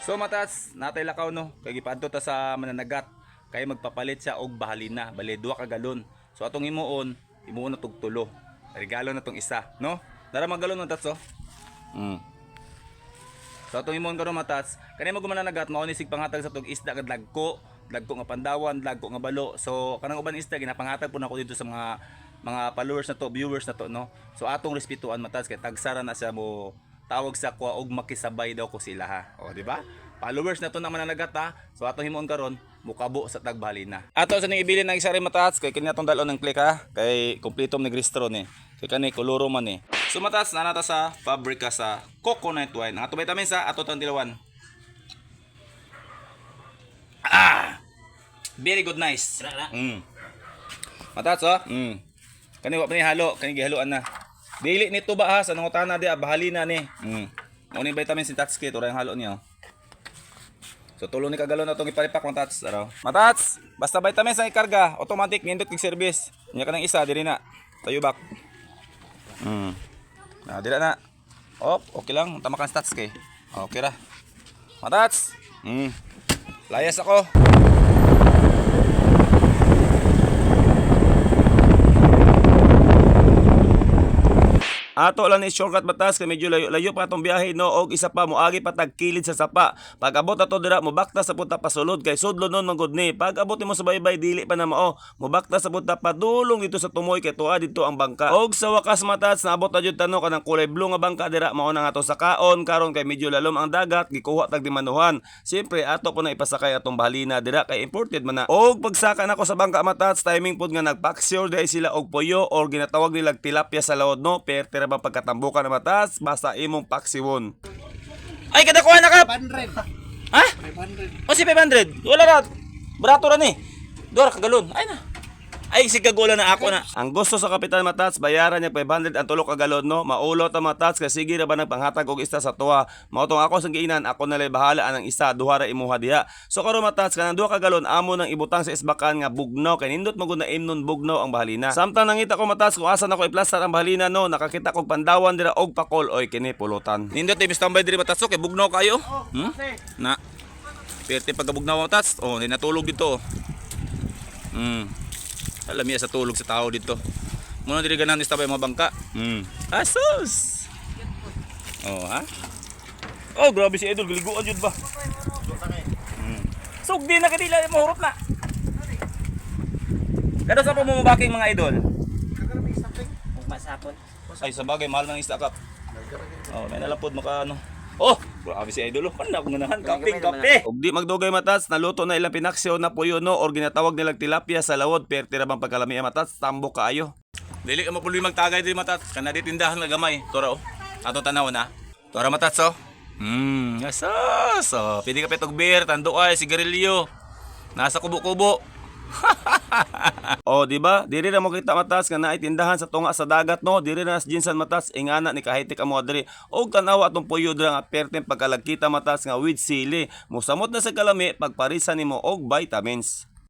So matas, natay lakaw no, kay gipadto ta sa mananagat. Kay magpapalit siya og bahalina, bali 2 ka galon. So atong imuon na tog tulo. Regalo na tong isa, no? Dara magalon man tats oh. So atong imuon karon matas, kani mo mananagat mao ni sig pangatag sa tog isda kad lagko nga pandawan, lagko nga balo. So kanang uban isda ginapangatag po nako dito sa mga followers na to, viewers na to, no. So atong respetuan matas kay tagsara na siya mo tawag sa kuha og makisabay daw ko sila ha. O di ba? Followers na to na mananagat ha. So atong himuon karon mukabo sa tagbalina. Ato sa ning ibilin ng isa rin matas kay kini atong dalon ng click ha. Kay kompleto ni register ni. Kay kani koloro man ni. So matas na nata sa pabrika sa coconut wine. Ang ato vitamins sa ato tang dilawan. Very good, nice. Matats oh. Kani wa pa ni halo, kani gihaluan na. Dili nito ba ha sa nangutana di bahalina ni. Mo ni vitamin sin tats kit ora yung halo niya. So tulo ni kagalon atong iparipak mga tats araw. Matats, basta vitamins ang ikarga, automatic nindot kig service. Nya kanang isa diri na. Tayo back. Na dira na. Okay lang, tamakan stats kay. Okay ra. Matats. Layas ako. Ato lang ni shortcut batas kay medyo layo pa atong biyahe no og isa pa moagi pa tagkilid sa sapa. Pag abot ato dira mobakta sa punta pasulod kay sudlo non manggod ni. Pag abot mo sa baybay dili pa na mao. Mobakta sa punta padulong dito sa tumoy kay tuwa dito ang bangka. Og sa wakas matas naabot na jud tanong kanang kulay blue nga bangka dira mao na ato sa kaon karon kay medyo lalom ang dagat gikuha tag dimanuhan. Siyempre ato po na ipasakay atong bahalina dira kay imported man na. Og pagsaka nako sa bangka matas timing pud nga nagpaksyor dai sila og puyo or ginatawag nilang tilapia sa lawod no. Pero ba pagkatambukan na matas basta imong paksiwon. Ay kadakuha na kap. 500. Ha? 500. O si 500. Wala na. Barato ra ni. Dora kagalon. Ay na. Ay si kagola na ako na. Ang gusto sa kapitan matats bayaran niya 500 ang tulo ka galon no. Maulot ang matats kasi sige ra ba nagpanghatag og isa sa tuwa. Mao tong ako sa giinan ako na lay bahala anang isa duha ra imuha diha. So karon matats kanang duha ka galon amo nang ibutang sa isbakan nga bugnaw kay nindot mo gud na imnon bugnaw ang bahalina. Samtang nangita ko matats kung asa nako iplastar ang bahalina no nakakita kog pandawan dira og pakol oy kini pulutan. Nindot ibis tambay diri matats kay bugnaw kayo. Na. Perte pagkabugnaw matats. Oh, ni natulog dito. Alam niya sa tulog sa tao dito. Muna diri ganan istabay mga bangka. Asus. Oh, ha? Oh, grabe si Idol, giliguan jud ba? Sug di na kadila mahurot na. Kada sa pamumubaking mga idol. Masapon. Ay sa bagay mahal ng isda kap. Oh, may nalapod maka ano. Oh, grabe si Idol. Ano ako ganahan kape. Og di magdugay matas, naluto na ilang pinaksyo na puyo no or ginatawag nilang tilapia sa lawod perti ra bang pagkalami matas, tambok kaayo. Dili ka mapuloy magtagay diri matas, kana di tindahan nga gamay. Tora oh. Ato tanaw na. Tora matas oh. Asas. Oh, pili ka petog beer, tando ay sigarilyo. Nasa kubo-kubo. Oh, di ba? Diri ra mo kita matas nga naay tindahan sa tunga sa dagat no. Diri na sa jinsan matas ingana ni kahitik amo diri. Og tanaw atong puyo dira nga perten pagkalagkita matas nga with sili. Musamot na sa kalami pagparisan nimo og vitamins.